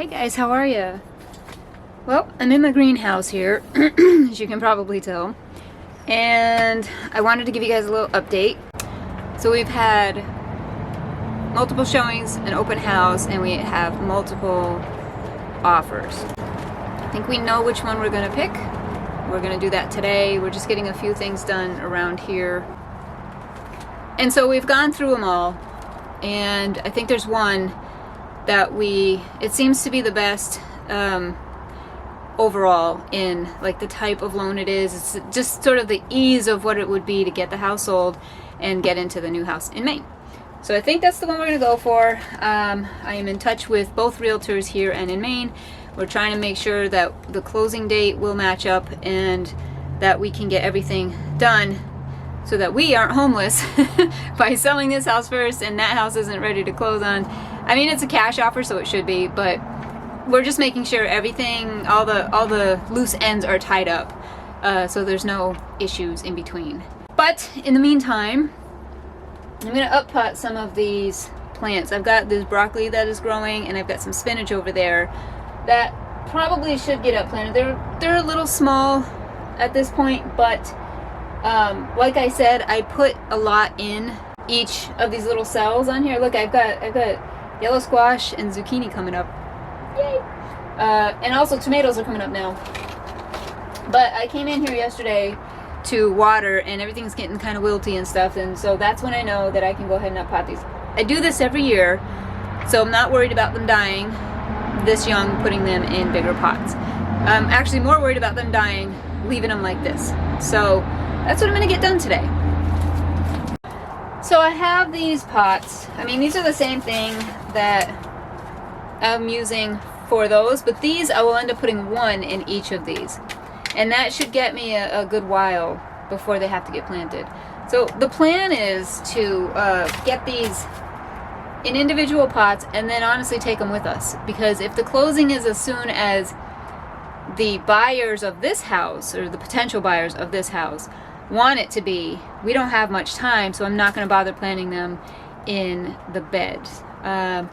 guys, how are you? Well, I'm in my greenhouse here, as you can probably tell, and I wanted to give you guys a little update. So we've had multiple showings, an open house, and we have multiple offers. I think we know which one we're gonna pick. We're gonna do that today. We're just getting a few things done around here. And so we've gone through them all, and I think there's one that it seems to be the best overall in like the type of loan it is. It's just sort of the ease of what it would be to get the house sold and get into the new house in Maine. So I think that's the one we're gonna go for. I am in touch with both realtors here and in Maine. We're trying to make sure that the closing date will match up and that we can get everything done so that we aren't homeless by selling this house first and that house isn't ready to close on. I mean, it's a cash offer, so it should be, but we're just making sure everything, all the loose ends are tied up, so there's no issues in between. But in the meantime, I'm gonna up-pot some of these plants. I've got this broccoli that is growing, and I've got some spinach over there that probably should get up-planted. They're a little small at this point, but like I said, I put a lot in each of these little cells on here. Look, I've got yellow squash and zucchini coming up. Yay! And also tomatoes are coming up now. But I came in here yesterday to water and everything's getting kind of wilty and stuff, and so that's when I know that I can go ahead and up-pot these. I do this every year, so I'm not worried about them dying this young, putting them in bigger pots. I'm actually more worried about them dying leaving them like this. So that's what I'm going to get done today. So I have these pots. I mean, these are the same thing that I'm using for those, but these I will end up putting one in each of these. And that should get me a good while before they have to get planted. So the plan is to get these in individual pots and then honestly take them with us. Because if the closing is as soon as the buyers of this house, or the potential buyers of this house, want it to be, we don't have much time, so I'm not going to bother planting them in the beds. I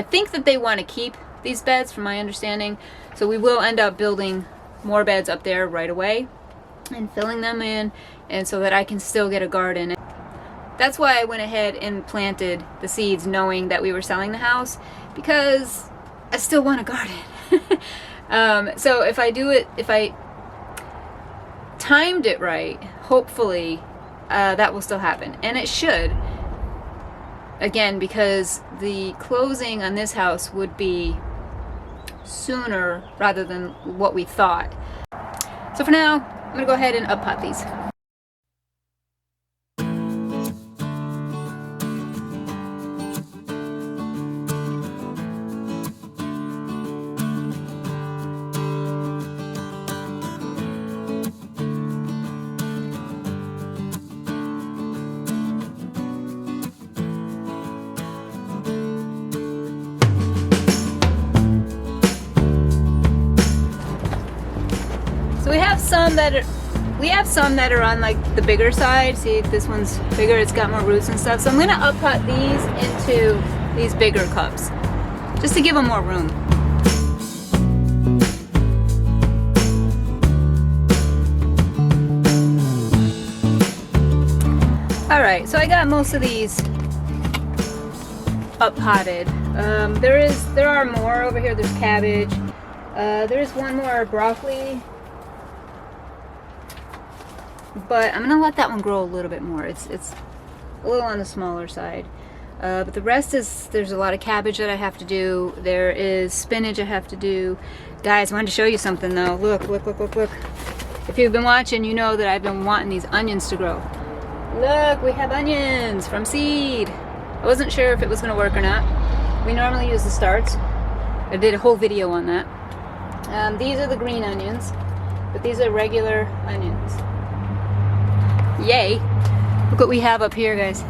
think that they want to keep these beds from my understanding, so we will end up building more beds up there right away and filling them in, and so that I can still get a garden. That's why I went ahead and planted the seeds knowing that we were selling the house, because I still want a garden. So if I timed it right, hopefully that will still happen, and it should, again, because the closing on this house would be sooner rather than what we thought. So for now, I'm gonna go ahead and up-pot these. So we have some that are on like the bigger side. See, this one's bigger, it's got more roots and stuff. So I'm gonna up-pot these into these bigger cups, just to give them more room. Alright, so I got most of these up-potted. There are more over here. There's cabbage. There's one more broccoli. But I'm gonna let that one grow a little bit more. It's a little on the smaller side. But the rest there's a lot of cabbage that I have to do. There is spinach I have to do. Guys, I wanted to show you something though. Look. If you've been watching, you know that I've been wanting these onions to grow. Look, we have onions from seed. I wasn't sure if it was gonna work or not. We normally use the starts. I did a whole video on that. These are the green onions, but these are regular onions. Yay! Look what we have up here, guys.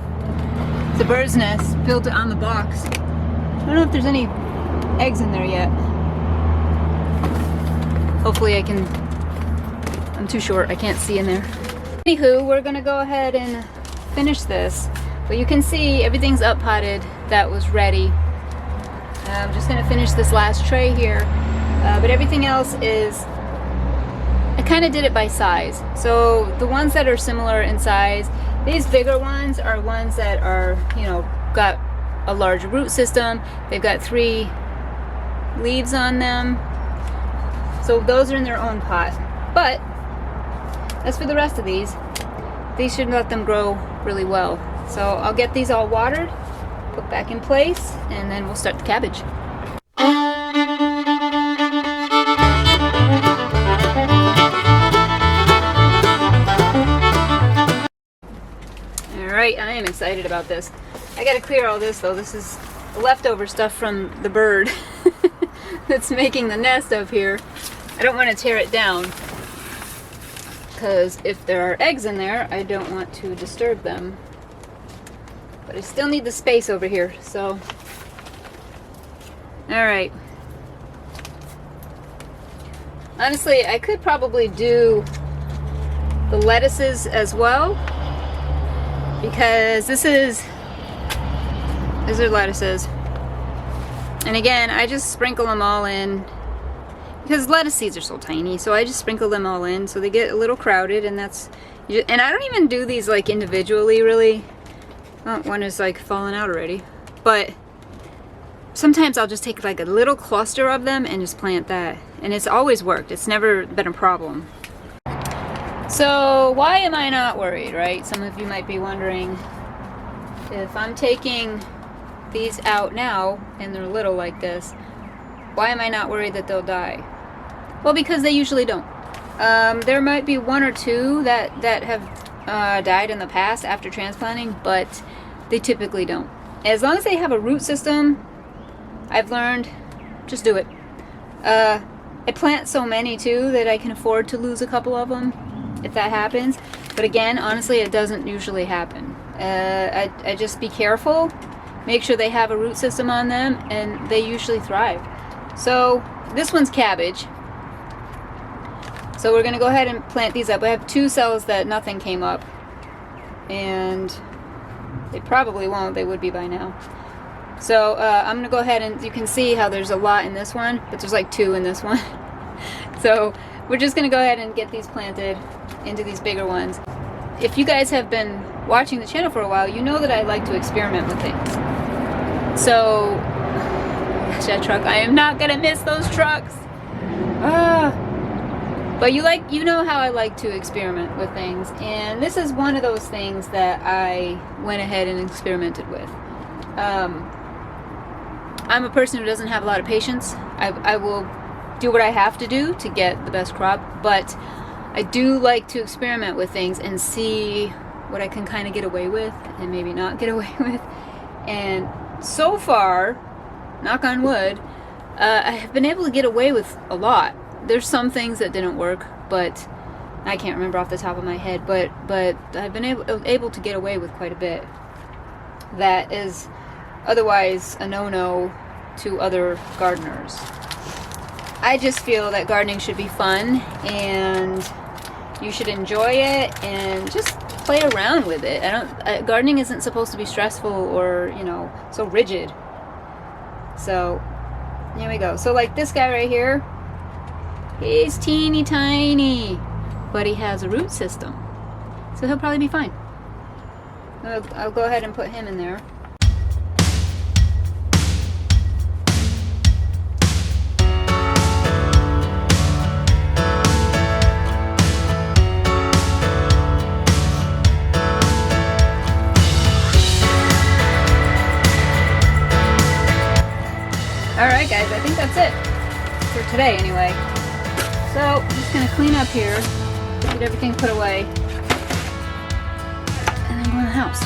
It's a bird's nest, built on the box. I don't know if there's any eggs in there yet. Hopefully I'm too short, I can't see in there. Anywho, we're gonna go ahead and finish this. But you can see everything's up potted that was ready. I'm just gonna finish this last tray here, but everything else is, I kind of did it by size. So the ones that are similar in size, these bigger ones are ones that are, you know, got a large root system. They've got 3 leaves on them. So those are in their own pot. But as for the rest of these should let them grow really well. So I'll get these all watered, put back in place, and then we'll start the cabbage. Alright, I am excited about this. I gotta clear all this though. This is leftover stuff from the bird that's making the nest up here. I don't want to tear it down, because if there are eggs in there, I don't want to disturb them. But I still need the space over here, so. Alright. Honestly, I could probably do the lettuces as well, because these are lettuces. And again, I just sprinkle them all in, because lettuce seeds are so tiny, so I just sprinkle them all in so they get a little crowded, and that's, and I don't even do these like individually really. Oh, one is like falling out already. But sometimes I'll just take like a little cluster of them and just plant that, and it's always worked. It's never been a problem. So why am I not worried, right? Some of you might be wondering, if I'm taking these out now and they're little like this, why am I not worried that they'll die? Well, because they usually don't. There might be 1 or 2 that have died in the past after transplanting, but they typically don't. As long as they have a root system, I've learned, just do it. I plant so many too that I can afford to lose a couple of them if that happens. But again, honestly, it doesn't usually happen. I just be careful, make sure they have a root system on them, and they usually thrive. So this one's cabbage. So we're going to go ahead and plant these up. I have 2 cells that nothing came up, and they probably won't. They would be by now. So I'm going to go ahead, and you can see how there's a lot in this one, but there's like 2 in this one. So we're just going to go ahead and get these planted into these bigger ones. If you guys have been watching the channel for a while, you know that I like to experiment with things. So, gosh, that truck, I am not going to miss those trucks. But you know how I like to experiment with things, and this is one of those things that I went ahead and experimented with. I'm a person who doesn't have a lot of patience. I will do what I have to do to get the best crop, but I do like to experiment with things and see what I can kind of get away with and maybe not get away with. And so far, knock on wood, I have been able to get away with a lot. There's some things that didn't work, but I can't remember off the top of my head, but I've been able to get away with quite a bit. That is otherwise a no-no to other gardeners. I just feel that gardening should be fun, and you should enjoy it and just play around with it. Gardening isn't supposed to be stressful or, you know, so rigid. So here we go. So like this guy right here, he's teeny tiny, but he has a root system, so he'll probably be fine. I'll go ahead and put him in there. Alright guys, I think that's it for today anyway. So I'm just going to clean up here, get everything put away, and then go in the house.